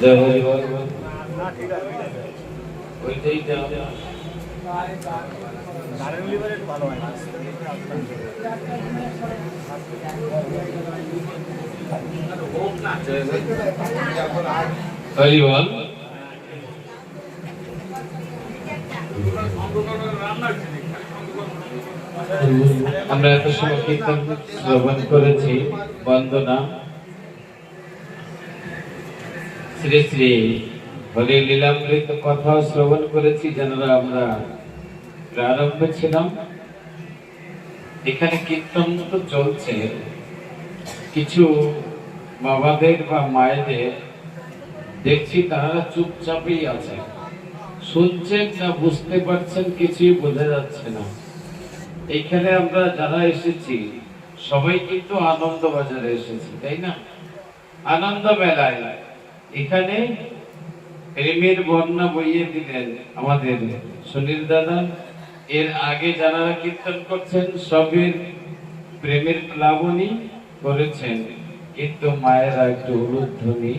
জয় হরি বল। ওইটাই দাও। হরি বল। আমরা এত সময় কীর্তন শ্রবণ করেছি, বন্দনা শ্রী শ্রী হরি লীলামৃত কথা শ্রবণ করেছি, যারা আমরা প্রারম্ভে ছিলাম। এখানে কীর্তন তো চলছে, কিছু বাবাদের বা মায়েদের দেখছি তারা চুপচাপই আছে, শুনছেন না বুঝতে পারছেন কিছুই বোঝা যাচ্ছে না। এইখানে আমরা যারা এসেছি সবাই কিন্তু আনন্দ বাজারে এসেছি, তাই না? আনন্দ মেলায় এখানে প্রেমের বন্যা বইয়ে দিলেন আমাদের সুনীল দাদা। এর আগে যারা কীর্তন করছেন সবের প্রেমের প্লাবনী করেছেন, কিন্তু মায়েরা একটু উলুধ্বনি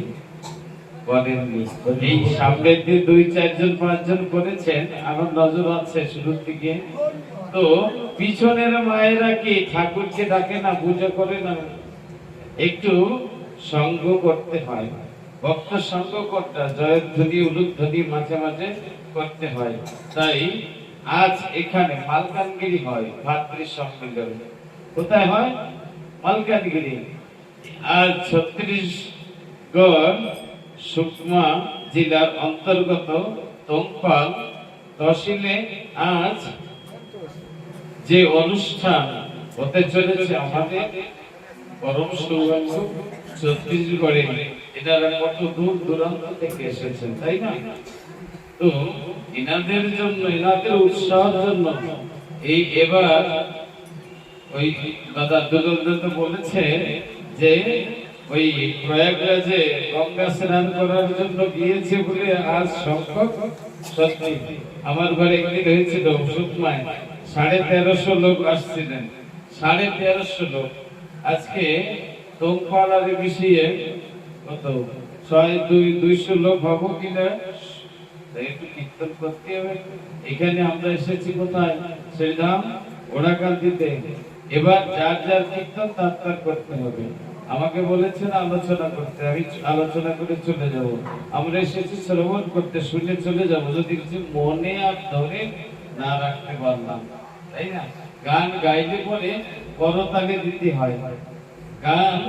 করেননি। এই সামনের দিয়ে 2-4 জন 5 জন করেছেন, আমার নজর আছে শুরুর দিকে। তো পিছনের মায়েরা কি ঠাকুরকে ডাকে না, পূজা করে না? একটু সঙ্গ করতে হয়, ভক্ত সঙ্গ করতে, জয়ধ্বনি উলুধ্বনি মাঝে মাঝে করতে হয়। তাই আজ এখানে মালকানগিরি হয় ভাতৃ সম্মেলন। কোথায় হয়? মালকানগিরি। আজ ছত্তিশগড় সুকমা জেলার অন্তর্গত তোংপাল তহসিলে আজ যে অনুষ্ঠান হতে চলেছে, আমাদের পরম সৌভাগ্য ছত্তিশগড়ে এনারা কত দূর দূরান্ত থেকে এসেছেন, তাই না? তো এনাদের জন্য, এনাদের উৎসাহের জন্য এই এবার ওই দাদা দুর্গন্ধ বলেছে যে ওই প্রয়াগরাজে গঙ্গা স্নান করার জন্য গিয়েছে বলে আজ সংখ্যক, সত্যি আমার ঘরে একদিন হয়েছিল সুকমায় 1350 লোক আসছিলেন, 1350 লোক। আজকে তোংপালার মিশিয়ে কত 200 লোক হবো কিনা, একটু কীর্তন করতে হবে। এখানে আমরা এসেছি কোথায়? শ্রীধাম ওড়াকান্দিতে। এবার যার যার কীর্তন তার করতে হবে। আমাকে বলেছেন আলোচনা করতে, আমি আলোচনা করে চলে যাব। আমরা এসেছি শ্রবণ করতে, শুনে চলে যাব। যদি কিছু মনে আর ধরে না রাখতে পারলাম, তাই না? গান গাইলে পরে করতালি দিতে হয়, গান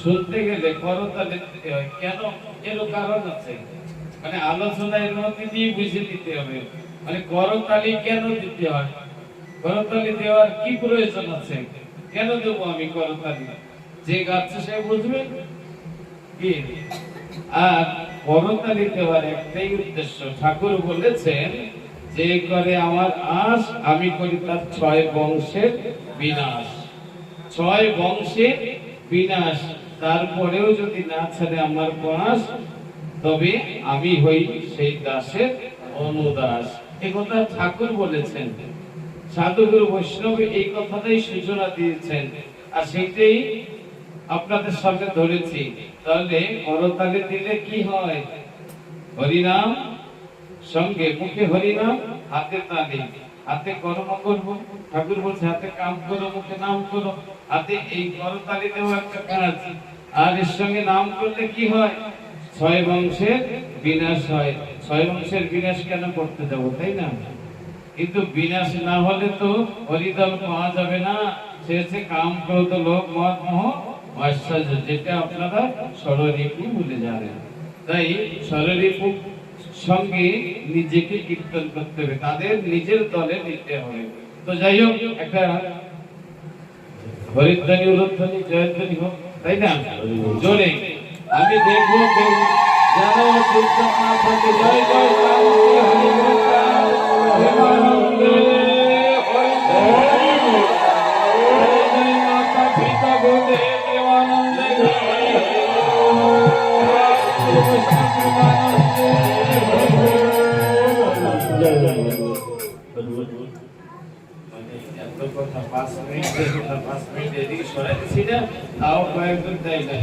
শুনতে গেলে করতালি দিতে হয়। কেন? এর কারণ আছে, মানে আলোচনার মধ্যে দিয়ে বুঝে দিতে হবে। মানে করতালি কেন দিতে হয়, করতালি দেওয়ার কি প্রয়োজন আছে, কেন দেবো আমি করতালি? যে গাচ্ছে সে বুঝবে কি। আর করতালি দেওয়ার একটাই উদ্দেশ্য, ঠাকুর বলেছেন যে করে আমার আশ আমি করি তার 6 বংশের বিনাশ। 6 বংশের বিনাশ, তারপরেও যদি না ছাড়ে আমার পাশ, তবে আমি হই সেই দাসের অনুদাস। এই কথা ঠাকুর বলেছেন। সাধুগুরু বৈষ্ণব এই কথাটাই সূচনা দিয়েছেন, আর সেটাই আপনাদের সামনে ধরেছি। তাহলে করতালি দিলে কি হয়? হরিনাম সঙ্গে, মুখে হরিনাম, হাতে তালি, হাতে কর্ম করব। ঠাকুর বলছে হাতে কাম করো, মুখে নাম করো। হাতে এই করতালি দেওয়া একটা কাজ। আর এর সঙ্গে নাম করলে কি হয়? 6 বংশের বিনাশ হয়। 6 বংশের বিনাশ কেন করতে যাব, তাই না? কিন্তু বিনাশ না হলে তো হরিদল পাওয়া যাবে না। সে হচ্ছে কাম, ক্রোধ, লোভ, মদ, মোহ, মাৎসর্য, যেটা আপনারা ষড়রিপু বলে জানেন। তাই ষড়রিপু সঙ্গে নিজেকে কীর্তন করতে হবে, তাদের নিজের দলে নিতে হবে। তো যাই হোক, একটা হরিধ্বনি উলুধ্বনি জয়ধ্বনি হোক, তাই না? জোরে আমি দেখবো যারা চুপচাপ না থাকে, জয় জয় মাতা পিতা গোদে দেবানন্দে এত কথা 5 মিনিট এদিকে সরাই দিচ্ছি না, তাও কয়েকজন দেয় নাই।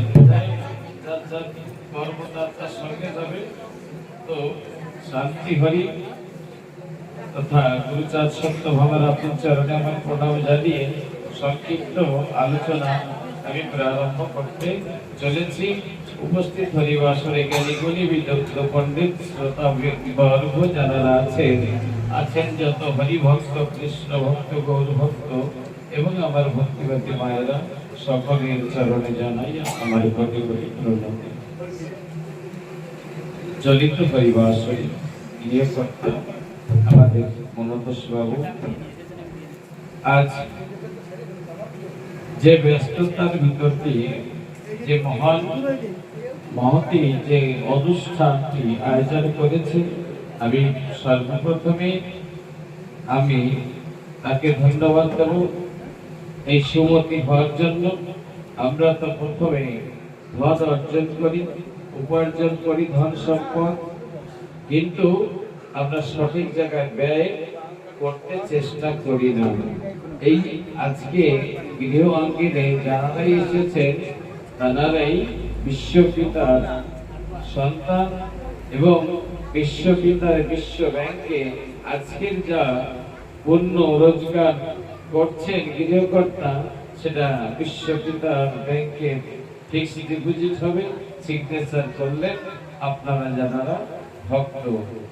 কর্মদার তার সঙ্গে যাবে। তো শান্তি হরি তথা গুরুচাঁদ সত্য ভাবার আপনার চরণে আমার প্রণাম জানিয়ে সংক্ষিপ্ত আলোচনা আমি প্রারম্ভ করতে চলেছি। উপস্থিত হরিবাসরে জ্ঞানীগুণী বিদগ্ধ পণ্ডিত শ্রোতা বর্গ যারা আছেন যত হরিভক্ত, কৃষ্ণ ভক্ত, গৌর ভক্ত এবং আমার ভক্তিবতী মায়েরা, সকলের চরণে জানাই আমার কোটি কোটি প্রণাম। চলিত হরিবাসরে গৃহকর্তা আমাদের মনোতোষ বাবু আজ যে ব্যস্ততার ভিতর দিয়ে যে মহান মহতি যে অনুষ্ঠানটি আয়োজন করেছে, আমি সর্বপ্রথমে আমি তাকে ধন্যবাদ দেব এই সুমতি হওয়ার জন্য। আমরা তো প্রথমে ধন অর্জন করি, উপার্জন করি ধন সম্পদ, কিন্তু আমরা সঠিক জায়গায় ব্যয় করতে চেষ্টা করি না। এই আজকে গৃহ অঙ্গনে যারাই এসেছেন তারাই বিশ্বপিতার সন্তান এবং বিশ্বপিতার বিশ্ব ব্যাংকে আজকের যা পূর্ণ রোজগার করছেন গৃহকর্তা, সেটা বিশ্বপিতার ব্যাংকে ফিক্সড ডিপোজিট হবে। সিগনেচার করলে আপনারা যারা ভক্ত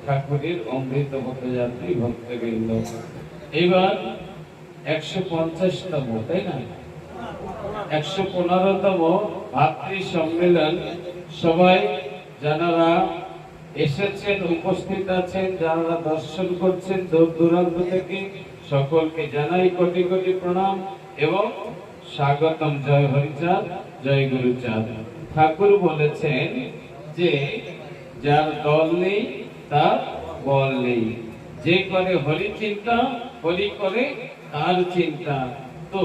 ঠাকুরের অমৃত পথযাত্রী ভক্তবৃন্দ, এবার 150তম, তাই না, 115তম ভাতৃ সম্মেলন। সবাই যারা এসেছেন, উপস্থিত আছেন, যারা দর্শন করছেন দূর দূরান্ত থেকে, সকলকে জানাই কোটি কোটি প্রণাম এবং স্বাগতম। জয় হরিচাঁদ, জয় গুরুচাঁদ। ঠাকুর বলেছেন যে যার দল নেই তার বল নেই, যে করে হরি চিন্তা হরি করে তার চিন্তা। তো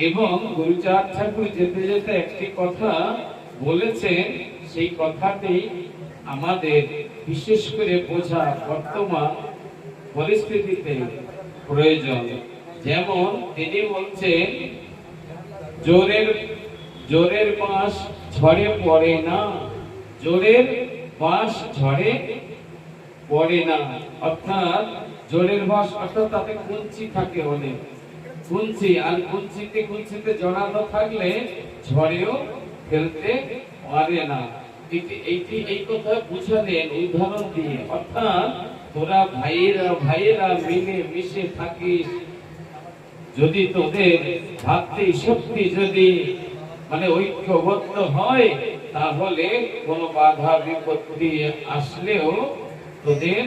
এবং গুরুচাঁদ ঠাকুর যেতে যেতে একটি কথা বলেছেন, সেই কথাটি আমাদের বিশেষ করে বোঝা বর্তমান পরিস্থিতিতে প্রয়োজন। যেমন তিনি বলছেন, জোরের বাঁশ ঝড়ে পড়ে না, জোরের বাঁশ ঝড়ে পড়ে না। অর্থাৎ জোরের বাঁশ অর্থাৎ তাতে কুঞ্চি থাকে, অনেক কুঞ্চি, আর কুঞ্চিতে জড়ানো থাকলে ঝড়েও ফেলতে পারে না। এই কথা বুঝালেন উদাহরণ দিয়ে। অর্থাৎ তোরা ভাইয়েরা মিলে মিশে থাকিস, যদি তোদের ভাবতে শক্তি যদি মানে ঐক্যবদ্ধ হয়, তাহলে কোনো বাধা বিপত্তি আসলেও তোদের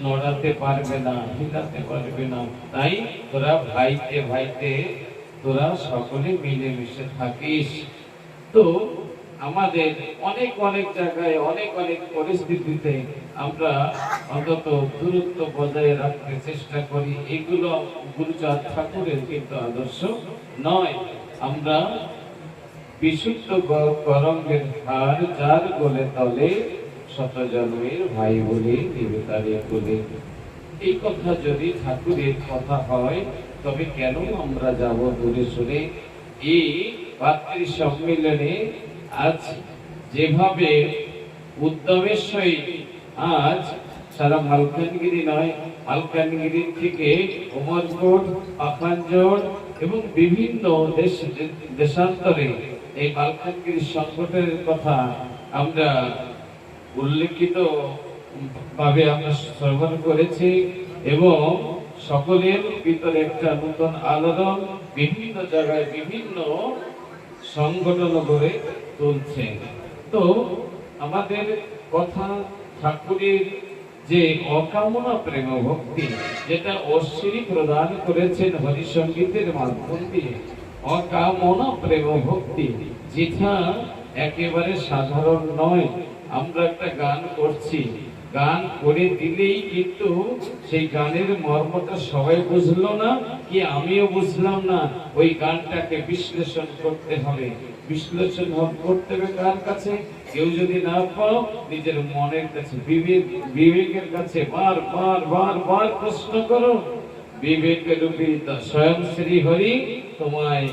নড়াতে পারবে না, হিলাতে পারবে না। তাই তোরা ভাইতে তোরা সকলে মিলে মিশে থাকিস। তো আমাদের অনেক জায়গায় অনেক পরিস্থিতিতে আমরা অন্তত দূরত্ব বজায় রাখতে চেষ্টা করি। এগুলো গুরুচাঁদ ঠাকুরের কিন্তু আদর্শ নয়। আমরা বিশুদ্ধ গরঙ্গের হার যার গোলে তলে, শত জন্মের ভাই বলে দিবে তারে বলে। এই কথা যদি ঠাকুরের কথা হয়, তবে কেন আমরা যাব দূরে সরে? এই ভাতৃ সম্মেলনে আজ যেভাবে উদ্যমের সহিত আজ সারা মালকানগিরি নয়, মালকানগিরি থেকে উমরকোট, পাখানজোড় এবং বিভিন্ন দেশান্তরে এই মালকানগিরি সংকটের কথা আমরা উল্লেখিত ভাবে আমরা শ্রবণ করেছি এবং সকলের ভিতরে একটা নতুন আলোড়ন বিভিন্ন জায়গায় বিভিন্ন সংগঠন গড়ে তুলছে। তো আমাদের কথা ঠাকুরের যে অকামনা প্রেম ভক্তি, যেটা অশ্বিনী প্রদান করেছেন হরিসঙ্গীতের মাধ্যম দিয়ে, অকামনা প্রেম ভক্তি যেটা একেবারে সাধারণ নয়। আমরা একটা গান করছি, গান করে দিলেই কিন্তু সেই গানের মর্মটা সবাই বুঝলো না, কি আমিও বুঝলাম না। ওই গানটাকে বিশ্লেষণ করতে হবে, বিশ্লেষণ করতে হবে কার কাছে? কেউ যদি না পাও, নিজের মনের কাছে, বিবেকের কাছে বার প্রশ্ন করো। বিবেকের রূপী স্বয়ং শ্রী হরি তোমায়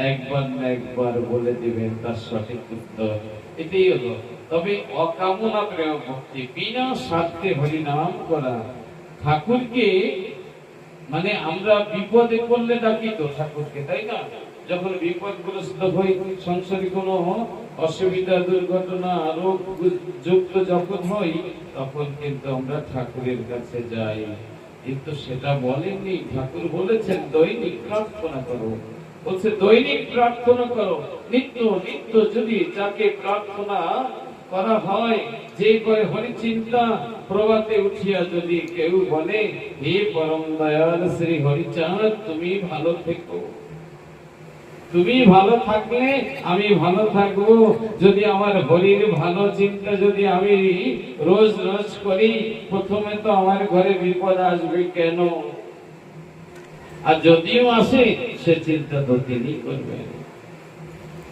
একবার না একবার বলে দিবেন তার সঠিক উত্তর। এটাই হলো। তবে অকামনা প্রেম ভক্তি, বিনা স্বার্থে হরিনাম করা। ঠাকুরকে মানে আমরা বিপদে পড়লে ডাকি তো ঠাকুরকে, তাই না? যখন বিপদগ্রস্ত হই, সংসারে কোনো অসুবিধা, দুর্ঘটনা, রোগ যুক্ত যখন হই, তখন কিন্তু আমরা ঠাকুরের কাছে যাই। কিন্তু সেটা বলেননি, ঠাকুর বলেছেন দৈনিক প্রার্থনা করো। বলছে দৈনিক প্রার্থনা করো, নিত্য নিত্য যদি যাকে প্রার্থনা করা হয়, যে করে হরি চিন্তা, প্রভাতে উঠিয়া যদি কেউ বলে হে পরম দয়াল শ্রী হরিচাঁদ তুমি ভালো থেকো, তুমি ভালো থাকলে আমি ভালো থাকবো। যদি আমার হরির ভালো চিন্তা যদি আমি রোজ রোজ করি, প্রথমে তো আমার ঘরে বিপদ আসবে কেন? আর যদিও আসে সে চিন্তা তো তিনি করবেন।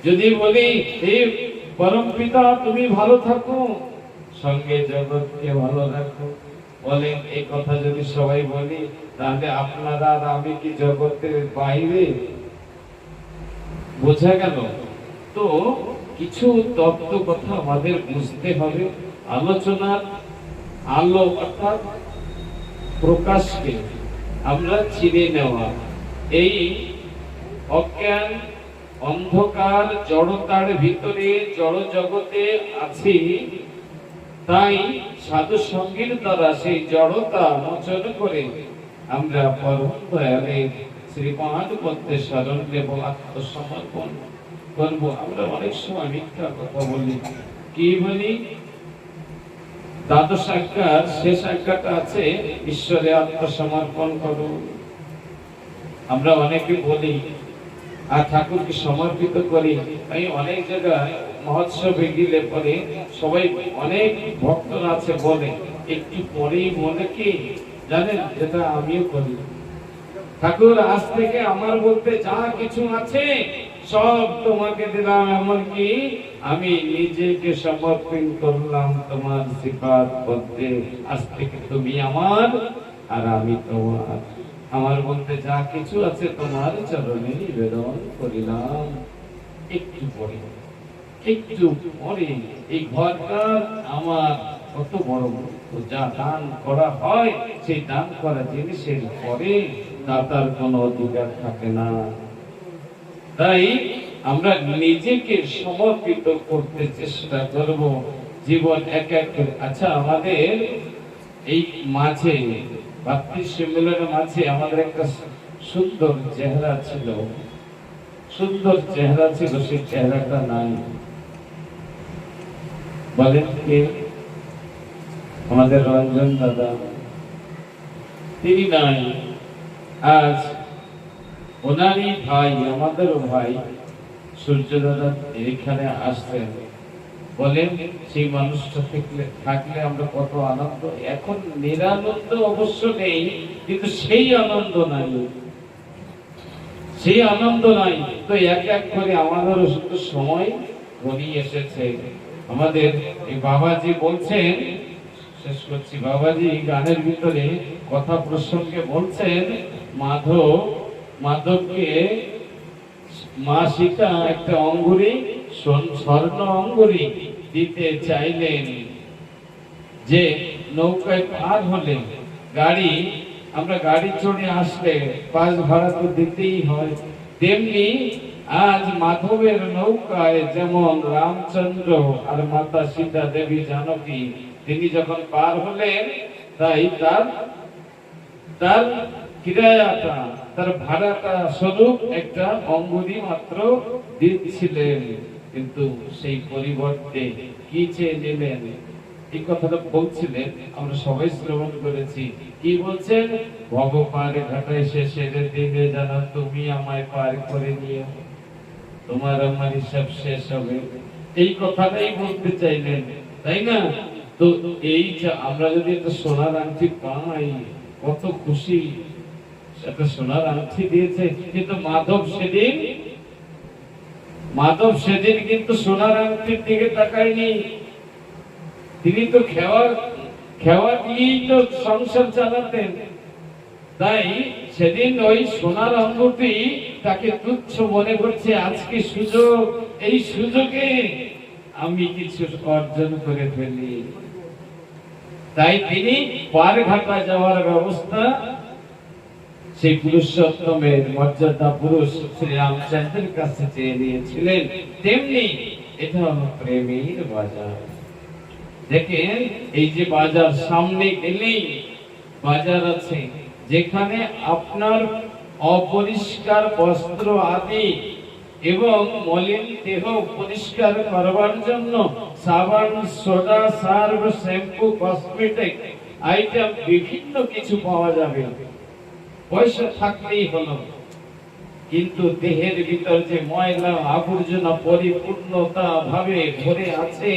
যদি বলি হে পরম পিতা তুমি ভালো থাকো, সঙ্গে জগৎকে ভালো রাখো, বলেন এই কথা যদি সবাই বলি, তাহলে আপনারা আর আমি কি জগতের বাইরে? বোঝা গেল তো? কিছু তত্ত্ব কথা আমাদের বুঝতে হবে। আলোচনার আলো অর্থাৎ প্রকাশকে আমরা চিনে নেওয়া। এই অজ্ঞান অন্ধকার জড়তার ভিতরে জড় জগতে আছি, তাই সাধু সঙ্গীর দ্বারা সেই জড়তা মোচন করে আমরা পরম দয়ালের শ্রীপাদ পদ্মে শরণ নেব, আত্মসমর্পণ করব। আমরা অনেক সময় মিথ্যা কথা বলি। কি বলি? দ্বাদশ আজ্ঞার শেষ আজ্ঞাটা আছে ঈশ্বরে আত্মসমর্পণ করো। আমরা অনেকে বলি আর ঠাকুরকে সমর্পিত করি। আমি অনেক জায়গায় মহোৎসবে গেলে পরে সবাই অনেক ভক্তরা আছে বলে একটু পরেই মনে কি জানেন, যেটা আমিও করি, ঠাকুর আজ থেকে আমার বলতে যা কিছু আছে সব তোমাকে দিলাম, এমনকি আমি নিজেকে সমর্পণ করলাম তোমার শ্রীপাদ পদ্মে। আজ থেকে তুমি আমার আর আমি তোমার। আমার বলতে যা কিছু আছে তোমার চরণে নিবেদন করিলাম। একটু পরে এই ঘরটার আমার কত বড়, যা দান করা হয় সেই দান করা জিনিসের পরে দাতার কোনো অধিকার থাকে না। তাই আমরা নিজেকে সমর্পিত করতে চেষ্টা করব জীবন এক এক। আচ্ছা, আমাদের এই মাঝে ভাতৃ সম্মেলনের মাঝে আমাদের একটা সুন্দর চেহারা ছিল, সেই চেহারাটা নাই। বলেন কে? আমাদের রঞ্জন দাদা, তিনি নাই। আজ ওনারই ভাই, আমাদেরও ভাই সূর্য দাদা এখানে আসছেন। বলেন সেই মানুষটা থাকলে আমরা কত আনন্দ। এখন নিরানন্দ অবশ্য নেই, কিন্তু সেই আনন্দ নাই, তো এক এক করে আমাদেরও শুধু সময় ঘনিয়ে এসেছে। আমাদের এই বাবাজি বলছেন, শেষ করছি, বাবাজি গানের ভিতরে কথা প্রসঙ্গে বলছেন মাধবকে মা সীতা একটা অঙ্গুরি, স্বর্ণ অঙ্গুরি দিতে চাইলেন, যে নৌকায় পার হলে আমরা গাড়ি চড়ে আসলে পাঁচ ভাড়া তো দিতেই হয়। তেমনি আজ মাধবের নৌকায় যেমন রামচন্দ্র আর মাতা সীতা দেবী জানকী তিনি যখন পার হলেন, তাই তার কিরায়াটা, তার ভাড়াটা স্বরূপ একটা অঙ্গুরি মাত্র দিচ্ছিলেন। কিন্তু সেই পরিবর্তে কি চেয়ে নিলেন, এই কথাটা বলছিলেন, আমরা সবাই শ্রবণ করেছি। কি বলছেন? ভব পার ঘাটায় শেষের দিনে জানা তুমি আমায় পার করে নিয়ে, তোমার আমার হিসাব শেষ হবে। এই কথাটাই বলতে চাইলেন, তাই না? তো এই আমরা যদি একটা সোনার আংটি পাই কত খুশি। একটা সোনার আংটি দিয়েছে, কিন্তু মাধব সেদিন কিন্তু সোনার আংটির দিকে তাকায়নি। তিনি তো খেওয়া দিয়েই তো সংসার চালাতেন। তাই সেদিন ওই সোনার আঙ্গুটি তাকে তুচ্ছ মনে করছে। আজকে সুযোগ, এই সুযোগে আমি কিছু অর্জন করে ফেলি। তাই তিনি পার ঘাটা যাওয়ার ব্যবস্থা সেই পুরুষোত্তমের মর্যাদা পুরুষ শ্রী রামচন্দ্রের কাছে চেয়ে নিয়েছিলেন। তেমনি এটা হলো প্রেমের বাজার। দেখেন এই যে বাজার, সামনে গেলেই বাজার আছে, যেখানে আপনার অপরিষ্কার বস্ত্র আদি এবং মলিন দেহ পরিষ্কার করবার জন্য সাবান, soda, Surf, shampoo, cosmetic item বিভিন্ন কিছু পাওয়া যাবে, পয়সা থাকলেই হলো। কিন্তু দেহের ভিতর যে ময়লা আবর্জনা পরিপূর্ণতা ভাবে ভরে আছে,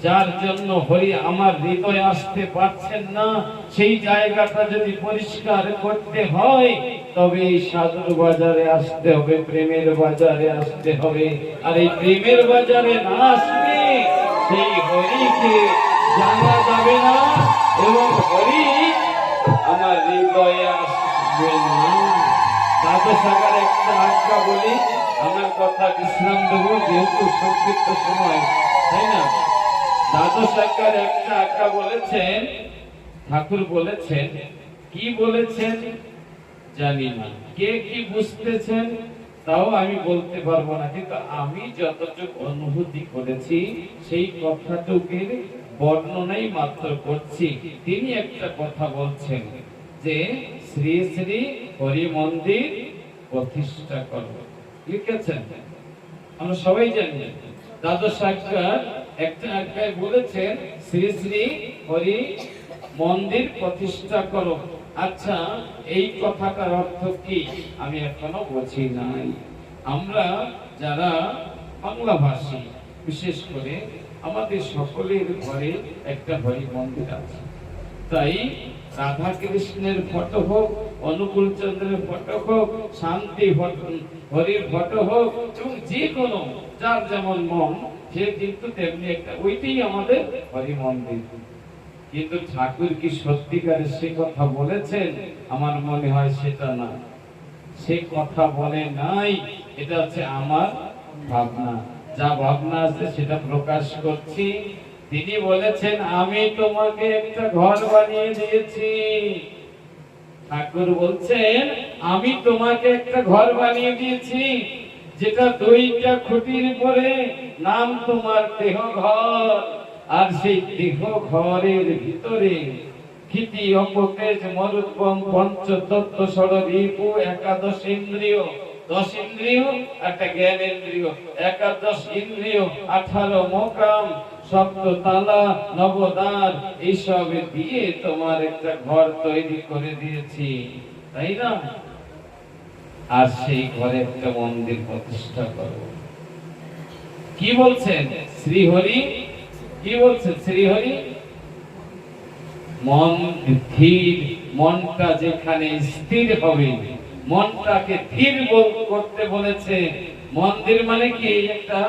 যার জন্য হরি আমার হৃদয়ে আসতে পারছেন না, সেই জায়গাটা যদি পরিষ্কার করতে হয় তবে এই সাধুর বাজারে আসতে হবে, প্রেমের বাজারে আসতে হবে। আর এই প্রেমের বাজারে না আসলে সেই হরিকে জানা যাবে না এবং হরি আমার হৃদয়ে আসবে না। দ্বাদশ আকার একটা আজ্ঞা বলি, আমার কথা বিশ্রাম দেবো যেহেতু সংক্ষিপ্ত সময়, তাই না? দ্বাদশ আজ্ঞার একটা আজ্ঞা বলেছেন ঠাকুর, বলেছেন কি বলেছেন জানি না, কে কি বুঝতেছেন তাও আমি বলতে পারবো না, কিন্তু আমি যতটুকু অনুভূতি করেছি সেই কথাটুকুর বর্ণনাই মাত্র করছি। তিনি একটা কথা বলছেন যে শ্রী শ্রী হরি মন্দির প্রতিষ্ঠা করো, লিখেছেন, আমরা সবাই জানি। দ্বাদশ আজ্ঞার একটা আজ্ঞায় বলেছেন শ্রী শ্রী হরি মন্দির প্রতিষ্ঠা করো। আচ্ছা, এই কথাটার অর্থ কি আমি এখনো বুঝি নাই। আমরা যারা বাংলা ভাষী, বিশেষ করে আমাদের সকলের ঘরে একটা হরি মন্দির আছে। তাই রাধা কৃষ্ণের ফটো হোক, অনুকূল চন্দ্রের ফটো হোক, শান্তি হরির ফটো হোক, এবং যে কোনো যার যেমন মন সে কিন্তু তেমনি একটা, ওইটাই আমাদের হরি মন্দির। কিন্তু ঠাকুর কি সত্যিকারের সে কথা বলেছেন? আমার মনে হয় সেটা না, সে কথা বলে নাই। এটা হচ্ছে আমার ভাবনা, যা ভাবনা আছে সেটা প্রকাশ করছি। তিনি বলেছেন আমি তোমাকে একটা ঘর বানিয়ে দিয়েছি। ঠাকুর বলছেন আমি তোমাকে একটা ঘর বানিয়ে দিয়েছি, যেটা দুইটা খুঁটির উপরে, নাম তোমার দেহ ঘর। আর সেই দেহ ঘরের ভিতরে ক্ষিতি, অপতেজ, মরুদ্গম, পঞ্চতত্ত্ব, ষড়রিপু, একাদশ ইন্দ্রিয়, 10 ইন্দ্রিয়, একটা জ্ঞানেন্দ্রিয়, একাদশ ইন্দ্রিয়, 18 মোকাম, সপ্ততালা, নবদ্বার, এইসব দিয়ে তোমার একটা ঘর তৈরি করে দিয়েছি, তাই না? আর সেই ঘরে একটা মন্দির প্রতিষ্ঠা করো। কি বলছেন শ্রীহরি? কি বলছেন শ্রীহরি? মন স্থির, মনটা যেখানে স্থির হবে, মনটাকে স্থির করতে বলেছে। মন্দির মানে কি একটা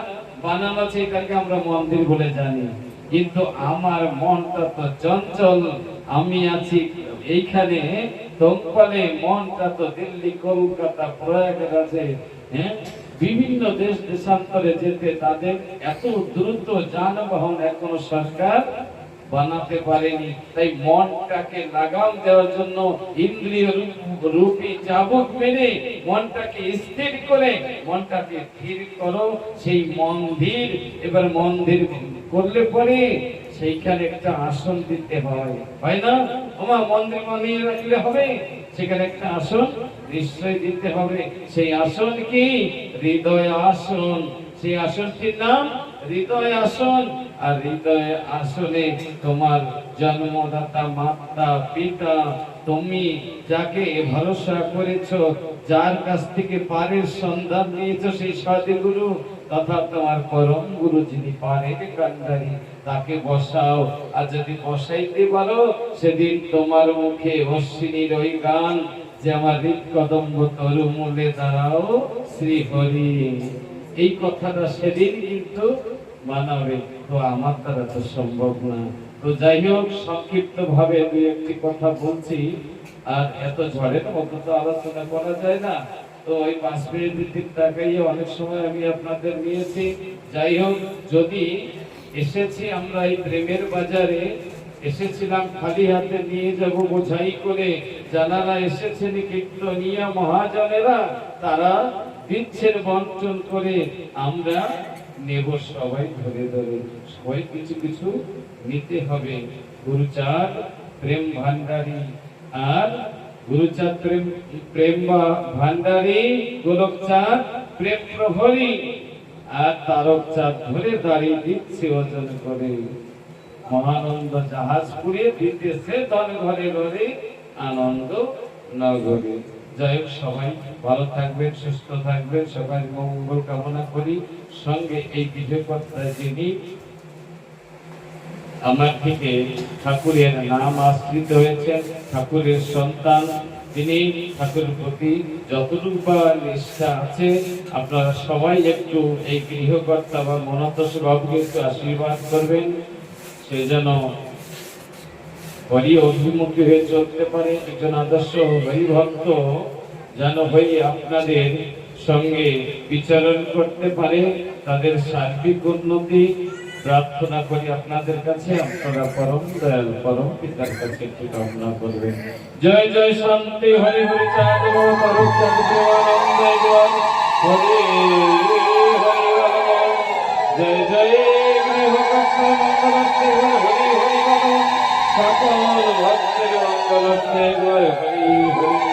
বানানো আছে, এটাকে আমরা মন্দির বলে জানি, কিন্তু আমার মনটা তো চঞ্চল। আমি আছি এইখানে দমকলে, মনটা তো দিল্লি, কলকাতা, প্রয়াগরাজে, হ্যাঁ, বিভিন্ন দেশ দেশান্তরে যেতে তাদের এত দ্রুত যানবাহন এখনো সরকার বানাতে পারেনি। তাই মনটাকে লাগাম দেওয়ার জন্য ইন্দ্রিয় রূপী চাবুক মেরে মনটাকে স্থির করে মনটাকে স্থির করো। সেই মন্দির, এবার মন্দির করলে পরে সেইখানে একটা আসন দিতে হয় না? আমার মন্দির বানিয়ে রাখলে হবে, সেখানে একটা আসন নিশ্চয় দিতে হবে। সেই আসন কি? হৃদয় আসন। সেই আসনটির নাম হৃদয় আসন। আর হৃদয় আসনে তোমার জন্মদাতা মাতা পিতা, তুমি যাকে ভরসা করেছো, যার কাছ থেকে পারের সন্ধান নিয়েছো, সেই সাধুগুরু তথা তোমার পরম গুরু যিনি পারের কান্ডারি, তাকে বসাও। আর যদি বসাইতে পারো, সেদিন তোমার মুখে অশ্বিনীর ওই গান যে আমার হৃদকদম্ব তরুমূলে দাঁড়াও শ্রী হরি, এই কথাটা সেদিন কিন্তু মানাবে। তো আমার দ্বারা তো সম্ভব না। তো যাই হোক, সংক্ষিপ্ত ভাবে দুই একটি কথা বলছি, আর এত ঝড়ের মতো তো আলোচনা করা যায় না। তো ওই 5 মিনিট টাকাই অনেক সময় আমি আপনাদের নিয়েছি। যাই হোক, যদি এসেছি আমরা এই প্রেমের বাজারে, এসেছিলাম খালি হাতে, নিয়ে যাব বোঝাই করে। যারা এসেছেন কীর্তনিয়া মহাজনেরা, তারা দিচ্ছেন বন্টন করে, আমরা নেব সবাই ধরে ধরে। সবাই কিছু কিছু নিতে হবে। গুরুচাঁদ প্রেম ভান্ডারী, আর গুরুচাঁদ প্রেম প্রেম ভান্ডারী, গোলকচাঁদ প্রেম প্রহরী, আর তারকচাঁদ ধরে দাঁড়িয়ে দিচ্ছে ওজন করে। মহানন্দ জাহাজ পুড়ে দিতেছে দল ঘরে ঘরে, আনন্দ নগরে। যাই হোক, সবাই ভালো থাকবেন, সুস্থ থাকবেন, সবাই মঙ্গল কামনা করি। সঙ্গে এই বিজয়কর্তা যিনি আমার থেকে ঠাকুরের নাম আশ্রিত হয়েছেন, ঠাকুরের সন্তান, তিনি ঠাকুরের প্রতি যতটুকু বা নিষ্ঠা আছে, আপনারা সবাই একটু এই গৃহকর্তা বা মনতোষ বাবুকে একটু আশীর্বাদ করবেন, সে যেন হরি অভিমুখী হয়ে চলতে পারে, একজন আদর্শ হরিভক্ত যেন হয়ে আপনাদের সঙ্গে বিচরণ করতে পারে, তাদের সার্বিক উন্নতি প্রার্থনা করি আপনাদের কাছে। আপনারা পরম দয়াল পরম পিতার কাছে একটু কামনা করবেন। জয় জয় শান্তি, হরি হরি চাঁদ পরম প্রেমানন্দ হরি হরি বল। জয় জয় গৃহকর্তা মঙ্গলার্থে হরি হরি বল। সকল ভক্তের মঙ্গলার্থে হরি হরি।